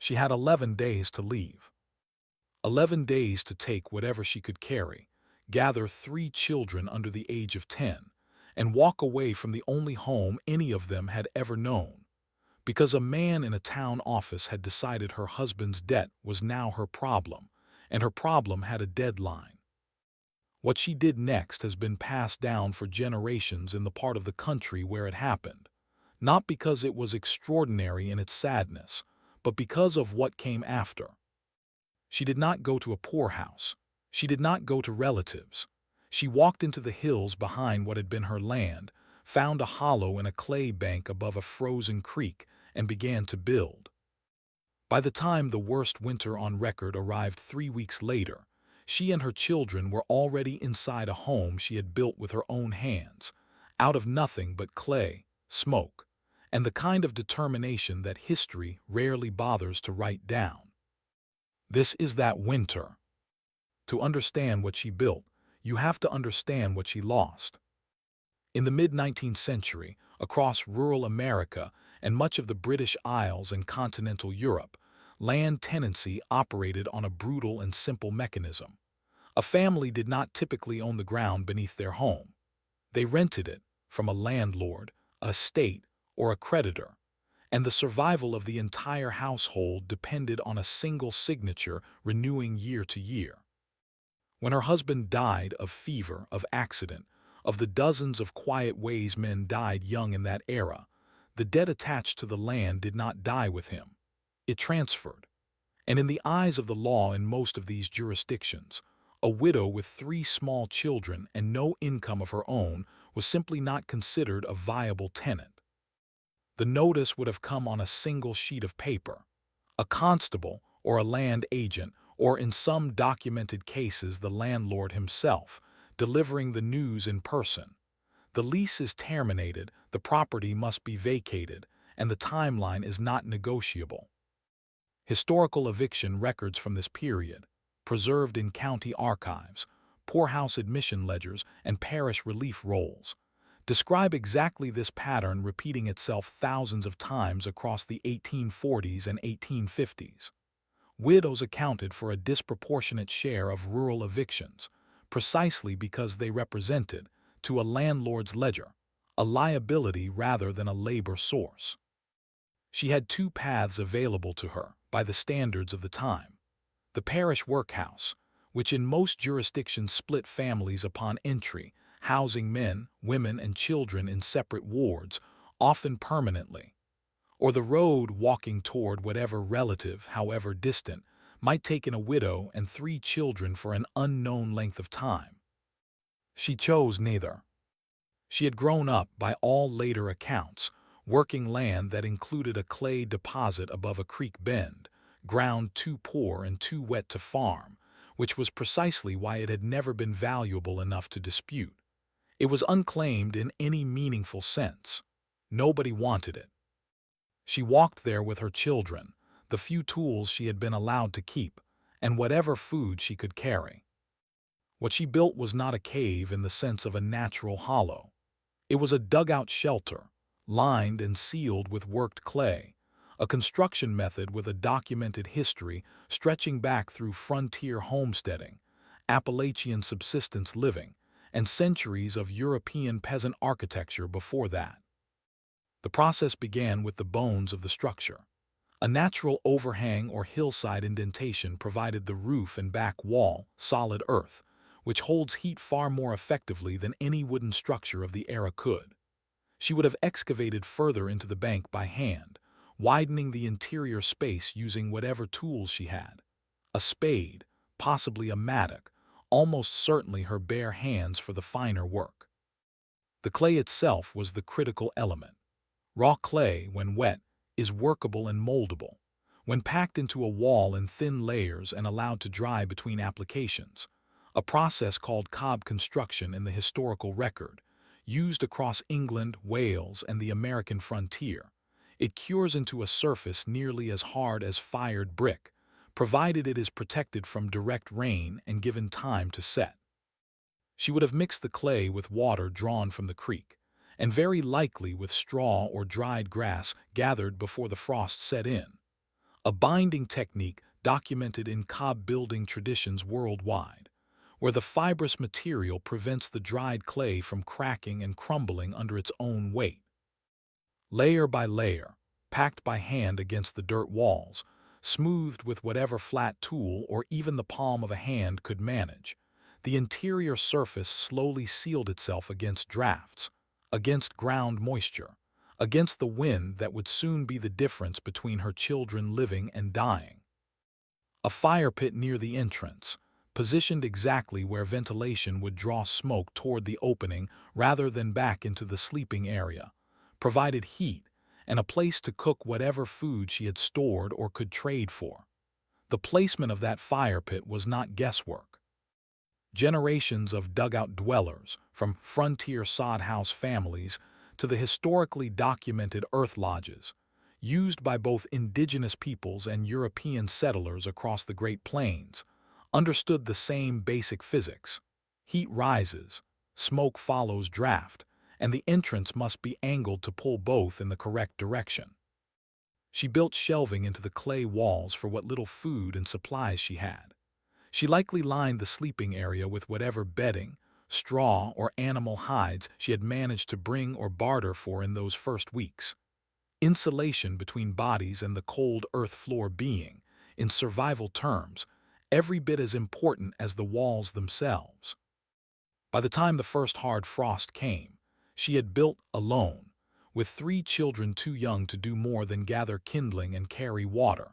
She had 11 days to leave. 11 days to take whatever she could carry, gather 3 children under the age of 10, and walk away from the only home any of them had ever known, because a man in a town office had decided her husband's debt was now her problem, and her problem had a deadline. What she did next has been passed down for generations in the part of the country where it happened, not because it was extraordinary in its sadness, but because of what came after. She did not go to a poorhouse. She did not go to relatives. She walked into the hills behind what had been her land, found a hollow in a clay bank above a frozen creek, and began to build. By the time the worst winter on record arrived 3 weeks later, she and her children were already inside a home she had built with her own hands, out of nothing but clay, smoke, and the kind of determination that history rarely bothers to write down. This is that winter. To understand what she built, you have to understand what she lost. In the mid-19th century, across rural America and much of the British Isles and continental Europe, land tenancy operated on a brutal and simple mechanism. A family did not typically own the ground beneath their home. They rented it from a landlord, a estate, or a creditor, and the survival of the entire household depended on a single signature renewing year to year. When her husband died of fever, of accident, of the dozens of quiet ways men died young in that era, the debt attached to the land did not die with him. It transferred. And in the eyes of the law in most of these jurisdictions, a widow with 3 small children and no income of her own was simply not considered a viable tenant. The notice would have come on a single sheet of paper. A constable or a land agent, or in some documented cases the landlord himself, delivering the news in person. The lease is terminated, the property must be vacated, and the timeline is not negotiable. Historical eviction records from this period, preserved in county archives, poorhouse admission ledgers, and parish relief rolls, describe exactly this pattern repeating itself thousands of times across the 1840s and 1850s. Widows accounted for a disproportionate share of rural evictions, precisely because they represented, to a landlord's ledger, a liability rather than a labor source. She had 2 paths available to her by the standards of the time. The parish workhouse, which in most jurisdictions split families upon entry, housing men, women, and children in separate wards, often permanently. Or the road walking toward whatever relative, however distant, might take in a widow and 3 children for an unknown length of time. She chose neither. She had grown up, by all later accounts, working land that included a clay deposit above a creek bend, ground too poor and too wet to farm, which was precisely why it had never been valuable enough to dispute. It was unclaimed in any meaningful sense. Nobody wanted it. She walked there with her children, the few tools she had been allowed to keep, and whatever food she could carry. What she built was not a cave in the sense of a natural hollow. It was a dugout shelter, lined and sealed with worked clay, a construction method with a documented history stretching back through frontier homesteading, Appalachian subsistence living, and centuries of European peasant architecture before that. The process began with the bones of the structure. A natural overhang or hillside indentation provided the roof and back wall, solid earth, which holds heat far more effectively than any wooden structure of the era could. She would have excavated further into the bank by hand, widening the interior space using whatever tools she had. A spade, possibly a mattock, almost certainly her bare hands for the finer work. The clay itself was the critical element. Raw clay, when wet, is workable and moldable. When packed into a wall in thin layers and allowed to dry between applications, a process called cob construction in the historical record, used across England, Wales, and the American frontier, it cures into a surface nearly as hard as fired brick, provided it is protected from direct rain and given time to set. She would have mixed the clay with water drawn from the creek, and very likely with straw or dried grass gathered before the frost set in. a binding technique documented in cob-building traditions worldwide, where the fibrous material prevents the dried clay from cracking and crumbling under its own weight. Layer by layer, packed by hand against the dirt walls, smoothed with whatever flat tool or even the palm of a hand could manage, the interior surface slowly sealed itself against drafts, against ground moisture, against the wind that would soon be the difference between her children living and dying. A fire pit near the entrance, positioned exactly where ventilation would draw smoke toward the opening rather than back into the sleeping area, provided heat and a place to cook whatever food she had stored or could trade for. The placement of that fire pit was not guesswork. Generations of dugout dwellers, from frontier sod house families to the historically documented earth lodges, used by both indigenous peoples and European settlers across the Great Plains, understood the same basic physics. Heat rises, smoke follows draft, and the entrance must be angled to pull both in the correct direction. She built shelving into the clay walls for what little food and supplies she had. She likely lined the sleeping area with whatever bedding, straw, or animal hides she had managed to bring or barter for in those first weeks. Insulation between bodies and the cold earth floor being, in survival terms, every bit as important as the walls themselves. By the time the first hard frost came, she had built alone, with 3 children too young to do more than gather kindling and carry water.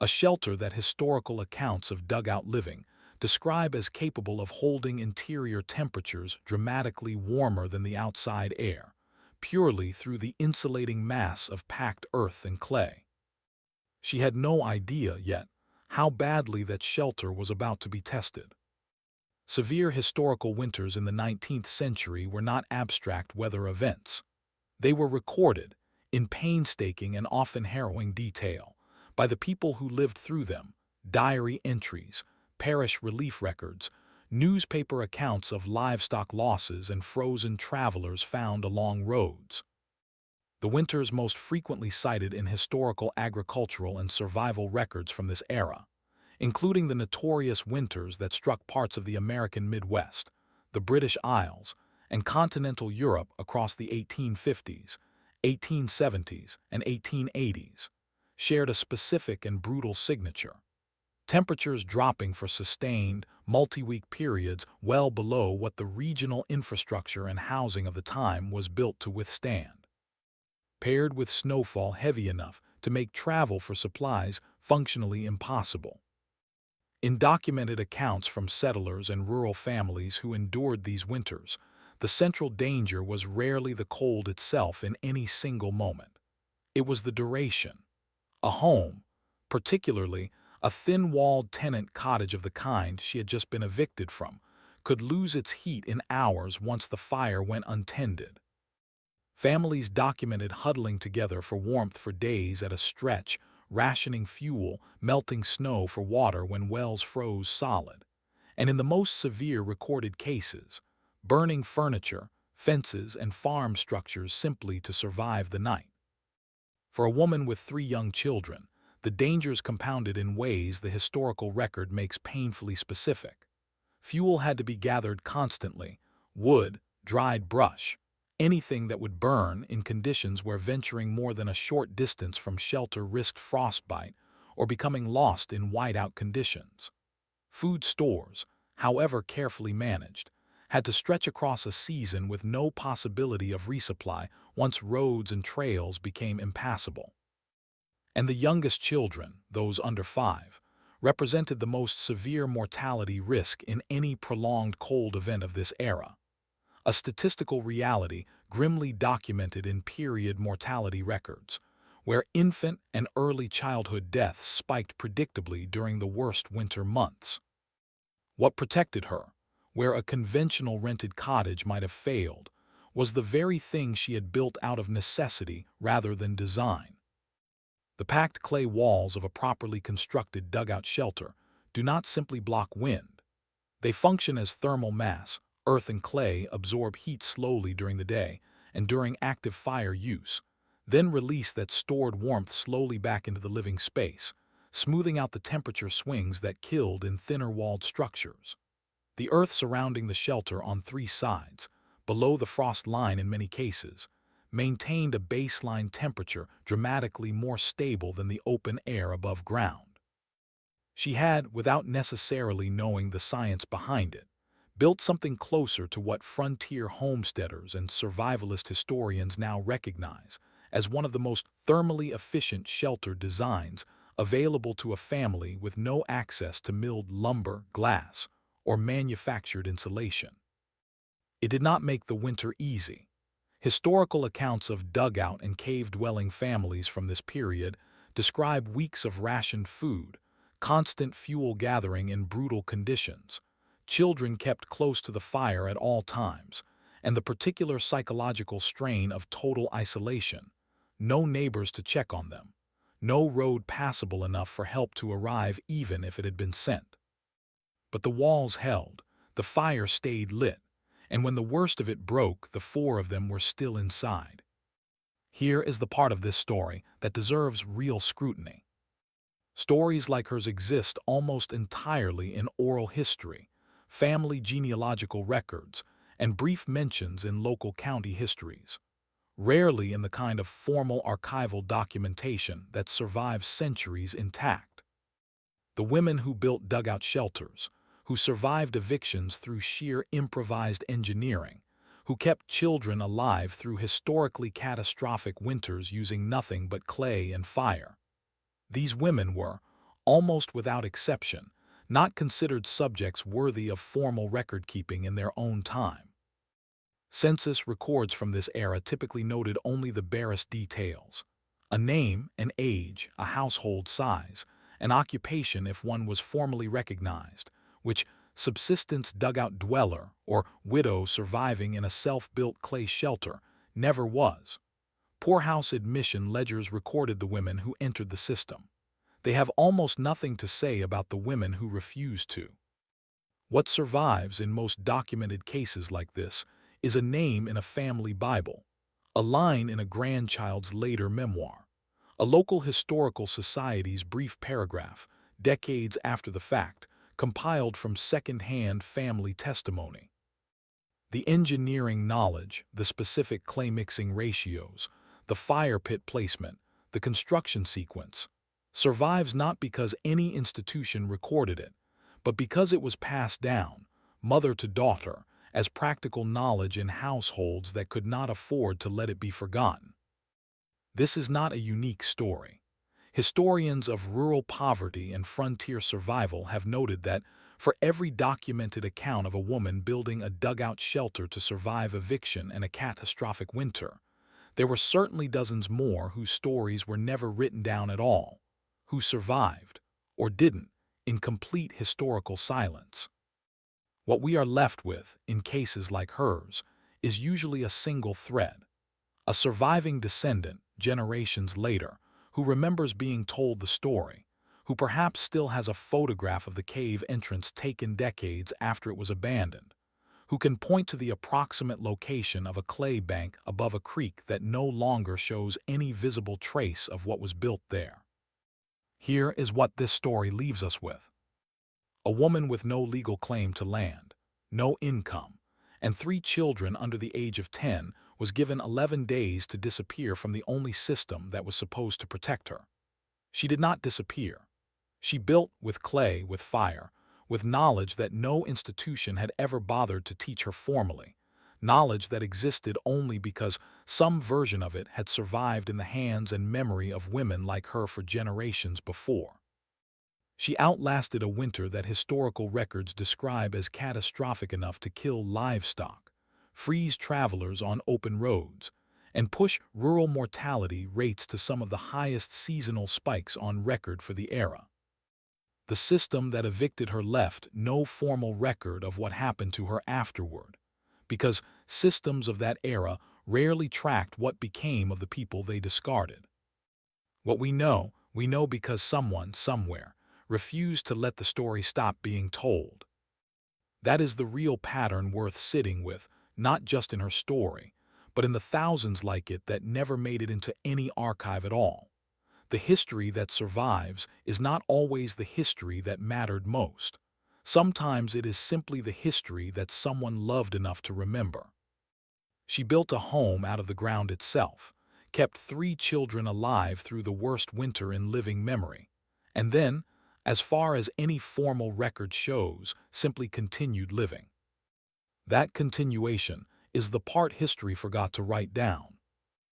A shelter that historical accounts of dugout living describe as capable of holding interior temperatures dramatically warmer than the outside air, purely through the insulating mass of packed earth and clay. She had no idea yet how badly that shelter was about to be tested. Severe historical winters in the 19th century were not abstract weather events. They were recorded, in painstaking and often harrowing detail, by the people who lived through them: diary entries, parish relief records, newspaper accounts of livestock losses and frozen travelers found along roads. The winters most frequently cited in historical agricultural and survival records from this era, including the notorious winters that struck parts of the American Midwest, the British Isles, and continental Europe across the 1850s, 1870s, and 1880s, shared a specific and brutal signature: temperatures dropping for sustained, multi-week periods well below what the regional infrastructure and housing of the time was built to withstand, paired with snowfall heavy enough to make travel for supplies functionally impossible. In documented accounts from settlers and rural families who endured these winters, the central danger was rarely the cold itself in any single moment. It was the duration. A home, particularly a thin-walled tenant cottage of the kind she had just been evicted from, could lose its heat in hours once the fire went untended. Families documented huddling together for warmth for days at a stretch, rationing fuel, melting snow for water when wells froze solid, and in the most severe recorded cases, burning furniture, fences, and farm structures simply to survive the night. For a woman with 3 young children, the dangers compounded in ways the historical record makes painfully specific. Fuel had to be gathered constantly: wood, dried brush, anything that would burn in conditions where venturing more than a short distance from shelter risked frostbite or becoming lost in whiteout conditions. Food stores, however carefully managed, had to stretch across a season with no possibility of resupply once roads and trails became impassable. And the youngest children, those under 5, represented the most severe mortality risk in any prolonged cold event of this era, a statistical reality grimly documented in period mortality records, where infant and early childhood deaths spiked predictably during the worst winter months. What protected her, where a conventional rented cottage might have failed, was the very thing she had built out of necessity rather than design. The packed clay walls of a properly constructed dugout shelter do not simply block wind. They function as thermal mass. Earth and clay absorb heat slowly during the day and during active fire use, then release that stored warmth slowly back into the living space, smoothing out the temperature swings that killed in thinner-walled structures. The earth surrounding the shelter on three sides, below the frost line in many cases, maintained a baseline temperature dramatically more stable than the open air above ground. She had, without necessarily knowing the science behind it, built something closer to what frontier homesteaders and survivalist historians now recognize as one of the most thermally efficient shelter designs available to a family with no access to milled lumber, glass, or manufactured insulation. It did not make the winter easy. Historical accounts of dugout and cave-dwelling families from this period describe weeks of rationed food, constant fuel gathering in brutal conditions, children kept close to the fire at all times, and the particular psychological strain of total isolation. No neighbors to check on them, no road passable enough for help to arrive even if it had been sent. But the walls held, the fire stayed lit, and when the worst of it broke, the four of them were still inside. Here is the part of this story that deserves real scrutiny. Stories like hers exist almost entirely in oral history, family genealogical records, and brief mentions in local county histories, rarely in the kind of formal archival documentation that survives centuries intact. The women who built dugout shelters, who survived evictions through sheer improvised engineering, who kept children alive through historically catastrophic winters using nothing but clay and fire. These women were, almost without exception, not considered subjects worthy of formal record-keeping in their own time. Census records from this era typically noted only the barest details: a name, an age, a household size, an occupation if one was formally recognized, which subsistence dugout dweller or widow surviving in a self-built clay shelter never was. Poorhouse admission ledgers recorded the women who entered the system. They have almost nothing to say about the women who refused to. What survives in most documented cases like this is a name in a family Bible, a line in a grandchild's later memoir, a local historical society's brief paragraph, decades after the fact, compiled from second-hand family testimony. The engineering knowledge, the specific clay-mixing ratios, the fire pit placement, the construction sequence, survives not because any institution recorded it, but because it was passed down, mother to daughter, as practical knowledge in households that could not afford to let it be forgotten. This is not a unique story. Historians of rural poverty and frontier survival have noted that for every documented account of a woman building a dugout shelter to survive eviction and a catastrophic winter, there were certainly dozens more whose stories were never written down at all, who survived, or didn't, in complete historical silence. What we are left with, in cases like hers, is usually a single thread: a surviving descendant, generations later, who remembers being told the story, who perhaps still has a photograph of the cave entrance taken decades after it was abandoned, who can point to the approximate location of a clay bank above a creek that no longer shows any visible trace of what was built there. Here is what this story leaves us with. A woman with no legal claim to land, no income, and 3 children under the age of 10 was given 11 days to disappear from the only system that was supposed to protect her. She did not disappear. She built with clay, with fire, with knowledge that no institution had ever bothered to teach her formally, knowledge that existed only because some version of it had survived in the hands and memory of women like her for generations before. She outlasted a winter that historical records describe as catastrophic enough to kill livestock, freeze travelers on open roads, and push rural mortality rates to some of the highest seasonal spikes on record for the era. The system that evicted her left no formal record of what happened to her afterward, because systems of that era rarely tracked what became of the people they discarded. What we know because someone, somewhere, refused to let the story stop being told. That is the real pattern worth sitting with, not just in her story, but in the thousands like it that never made it into any archive at all. The history that survives is not always the history that mattered most. Sometimes it is simply the history that someone loved enough to remember. She built a home out of the ground itself, kept 3 children alive through the worst winter in living memory, and then, as far as any formal record shows, simply continued living. That continuation is the part history forgot to write down.